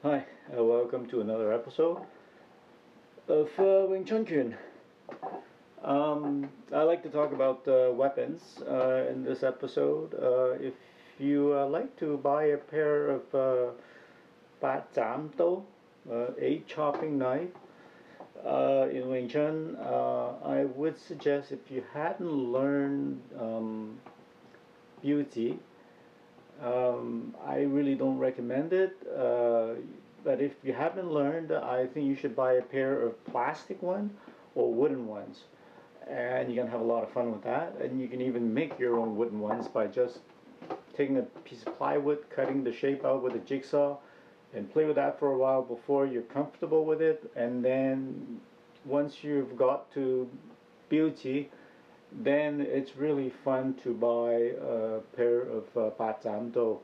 Hi, welcome to another episode of Wing Chun. I like to talk about weapons in this episode. If you like to buy a pair of Bart Cham Dao, a chopping knife in Wing Chun, I would suggest if you hadn't learned beauty, I really don't recommend it. But if you haven't learned, I think you should buy a pair of plastic ones or wooden ones, and you can have a lot of fun with that. And you can even make your own wooden ones by just taking a piece of plywood, cutting the shape out with a jigsaw, and play with that for a while before you're comfortable with it. And then once you've got to beauty, then it's really fun to buy a pair of batamto.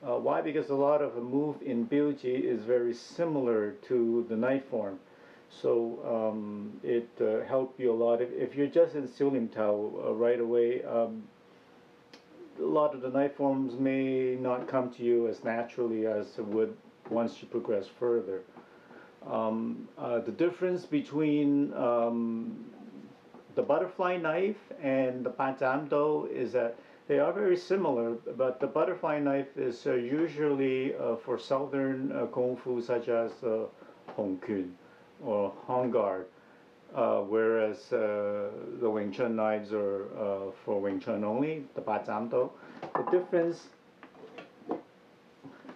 Why? Because a lot of the move in beauty is very similar to the knife form. So it helps you a lot. If you're just in Silim Tao right away, a lot of the knife forms may not come to you as naturally as it would once you progress further. The difference between the butterfly knife and the batamto is that they are very similar, but the butterfly knife is usually for southern kung fu such as Hong Kun or Hong Guard, whereas the Wing Chun knives are for Wing Chun only, the batamto. The difference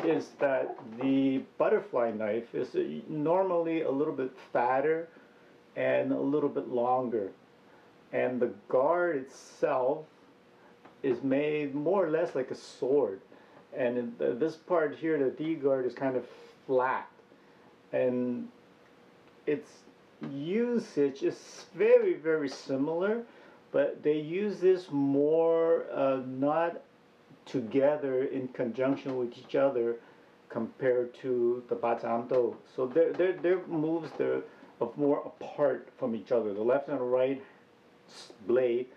is that the butterfly knife is normally a little bit fatter and a little bit longer, and the guard itself is made more or less like a sword. And this part here, the D guard, is kind of flat, and its usage is very, very similar, but they use this more not together in conjunction with each other compared to the batamto. So their moves they're of more apart from each other. The left and right blade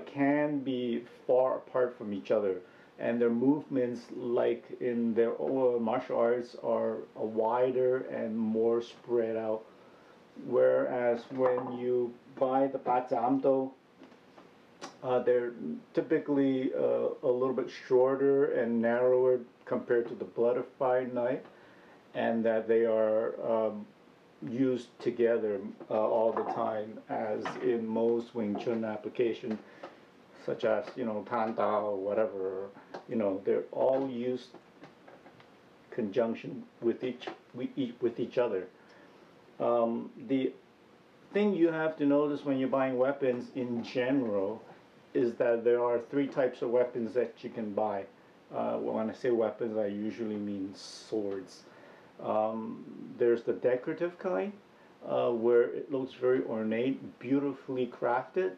can be far apart from each other, and their movements, like in their martial arts, are wider and more spread out. Whereas when you buy the batamto, they're typically a little bit shorter and narrower compared to the butterfly knife, and that they are used together all the time, as in most Wing Chun applications, such as Tan Dao or whatever. They're all used conjunction with each other. The thing you have to notice when you're buying weapons in general is that there are three types of weapons that you can buy. When I say weapons, I usually mean swords. There's the decorative kind, where it looks very ornate, beautifully crafted,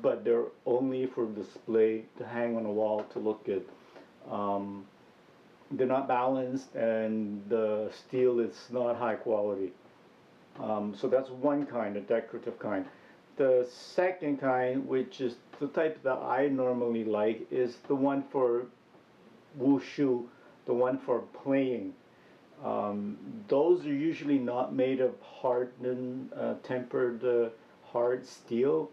but they're only for display to hang on a wall to look good. Um, they're not balanced, and the steel is not high quality. So that's one kind, a decorative kind. The second kind, which is the type that I normally like, is the one for wushu, the one for playing. Those are usually not made of hardened, tempered hard steel,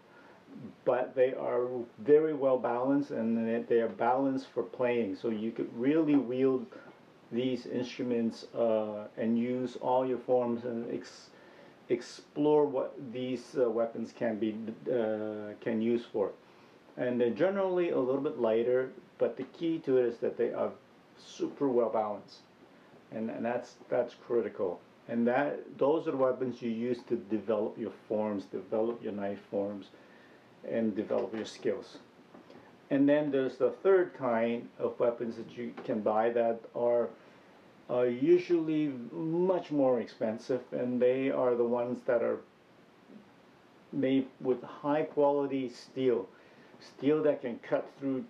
but they are very well balanced, and they are balanced for playing. So you could really wield these instruments and use all your forms and explore what these weapons can use for. And they're generally a little bit lighter, but the key to it is that they are super well balanced, and that's critical. And those are the weapons you use to develop your forms, develop your knife forms, and develop your skills. And then there's the third kind of weapons that you can buy that are usually much more expensive, and they are the ones that are made with high quality steel that can cut through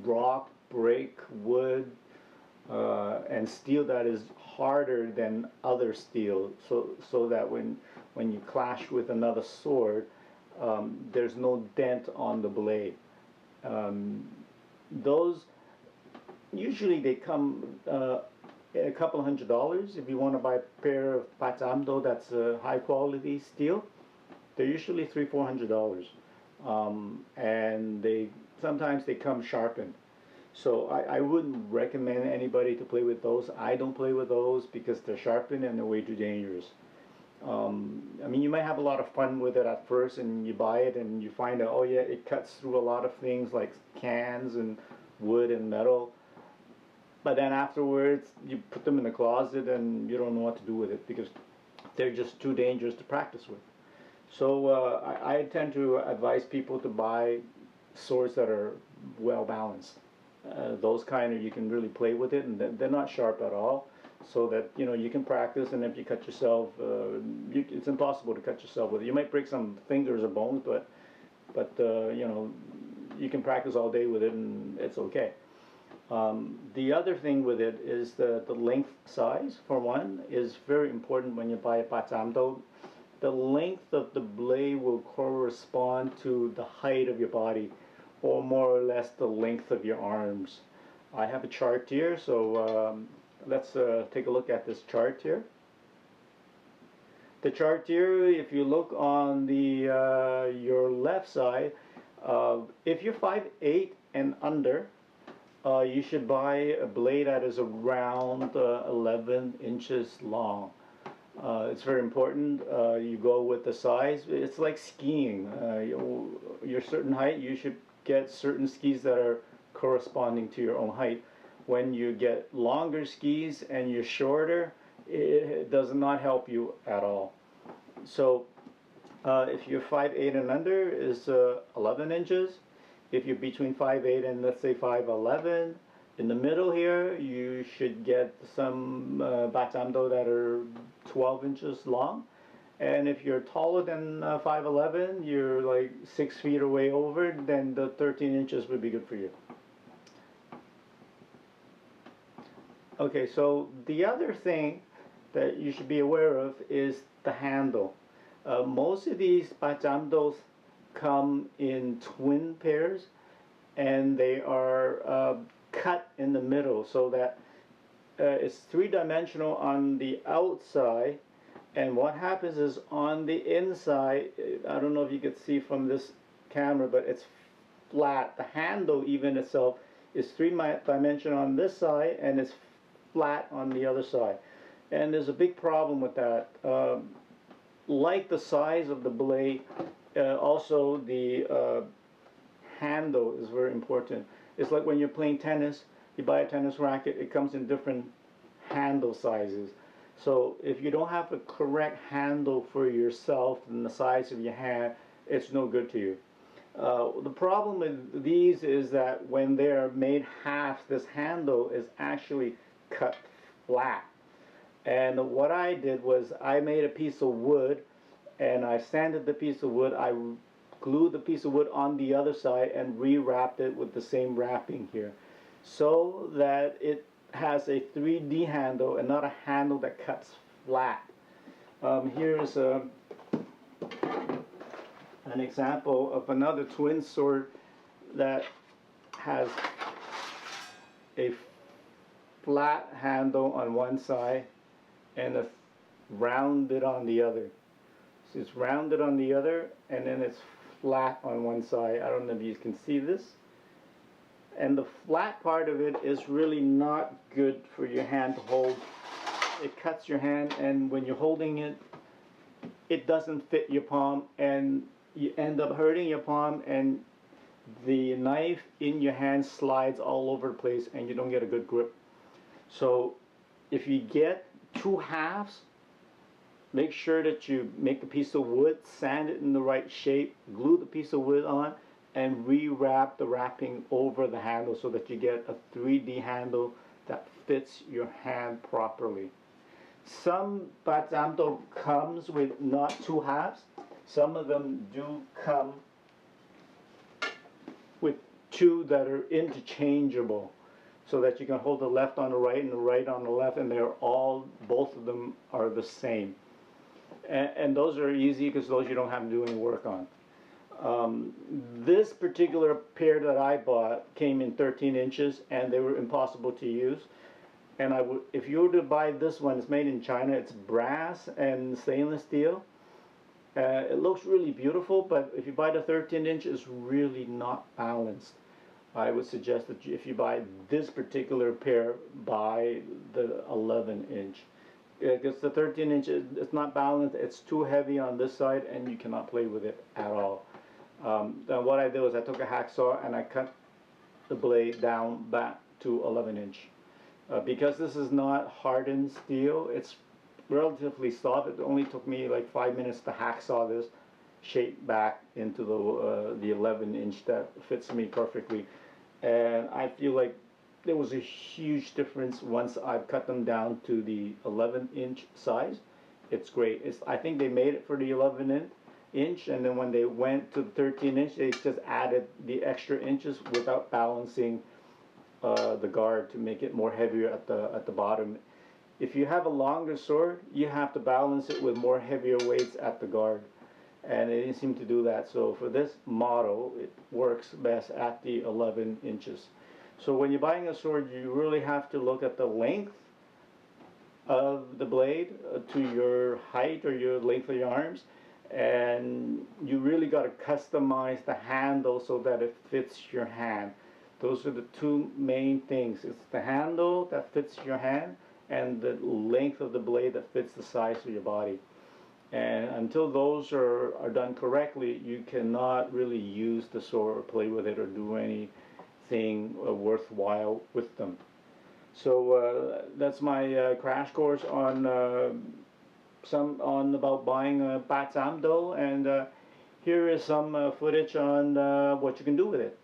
rock, brick, wood, and steel that is harder than other steel, so that when you clash with another sword, there's no dent on the blade. Those usually they come a couple $100. If you want to buy a pair of batamto that's high quality steel, they're usually $300-400, and they sometimes they come sharpened. So I wouldn't recommend anybody to play with those. I don't play with those because they're sharpened and they're way too dangerous. I mean, you might have a lot of fun with it at first, and you buy it and you find out, oh yeah, it cuts through a lot of things like cans and wood and metal. But then afterwards, you put them in the closet and you don't know what to do with it because they're just too dangerous to practice with. So I tend to advise people to buy swords that are well balanced. Those kind of you can really play with it, and they're not sharp at all, so that you can practice. And if you cut yourself, it's impossible to cut yourself with it. You might break some fingers or bones, but you can practice all day with it, and it's okay. The other thing with it is the length size, for one, is very important when you buy a batamdo. The length of the blade will correspond to the height of your body, or more or less the length of your arms. I have a chart here, so let's take a look at this chart here. The chart here, if you look on the your left side, if you're 5'8" and under, you should buy a blade that is around 11 inches long. It's very important. You go with the size. It's like skiing. Your certain height, you should get certain skis that are corresponding to your own height. When you get longer skis and you're shorter, it does not help you at all. So if you're 5'8" and under, is 11 inches. If you're between 5'8" and let's say 5'11", in the middle here, you should get some batamdo that are 12 inches long. And if you're taller than 5'11", you're like 6 feet away over, then the 13 inches would be good for you. Okay, so the other thing that you should be aware of is the handle. Most of these batamdos come in twin pairs, and they are cut in the middle so that it's three-dimensional on the outside, and what happens is on the inside, I don't know if you can see from this camera, but it's flat. The handle even itself is three-dimensional on this side, and it's flat on the other side. And there's a big problem with that. Like the size of the blade, also the handle is very important. It's like when you're playing tennis, you buy a tennis racket, it comes in different handle sizes. So if you don't have a correct handle for yourself and the size of your hand, it's no good to you. The problem with these is that when they're made half, this handle is actually cut flat. And what I did was I made a piece of wood, and I sanded the piece of wood. I glued the piece of wood on the other side and rewrapped it with the same wrapping here, so that it has a 3D handle and not a handle that cuts flat. Here's an example of another twin sword that has a flat handle on one side and a rounded on the other. So it's rounded on the other, and then it's flat on one side. I don't know if you can see this. And the flat part of it is really not good for your hand to hold. It cuts your hand, and when you're holding it, it doesn't fit your palm, and you end up hurting your palm, and the knife in your hand slides all over the place, and you don't get a good grip. So if you get two halves, make sure that you make a piece of wood, sand it in the right shape, glue the piece of wood on, and rewrap the wrapping over the handle so that you get a 3D handle that fits your hand properly. Some batamdo comes with not two halves. Some of them do come with two that are interchangeable, so that you can hold the left on the right and the right on the left, and they're all, both of them are the same. And those are easy because those you don't have to do any work on. This particular pair that I bought came in 13 inches, and they were impossible to use. And I would, if you were to buy this one, it's made in China. It's brass and stainless steel. It looks really beautiful, but if you buy the 13 inch, it's really not balanced. I would suggest that if you buy this particular pair, buy the 11 inch. Because the 13 inch, it's not balanced. It's too heavy on this side, and you cannot play with it at all. Then what I did was I took a hacksaw and I cut the blade down back to 11 inch. Because this is not hardened steel, it's relatively soft. It only took me like 5 minutes to hacksaw this shape back into the 11 inch that fits me perfectly. And I feel like there was a huge difference once I've cut them down to the 11 inch size. It's great. I think they made it for the 11 inch, and then when they went to the 13 inch, they just added the extra inches without balancing the guard to make it more heavier at the bottom. If you have a longer sword, you have to balance it with more heavier weights at the guard, and they didn't seem to do that. So for this model, it works best at the 11 inches. So when you're buying a sword, you really have to look at the length of the blade to your height or your length of your arms, and you really got to customize the handle so that it fits your hand. Those are the two main things. It's the handle that fits your hand and the length of the blade that fits the size of your body. And until those are done correctly, you cannot really use the sword or play with it or do anything worthwhile with them. So that's my crash course on some about buying a Bart Cham Dao, and here is some footage on what you can do with it.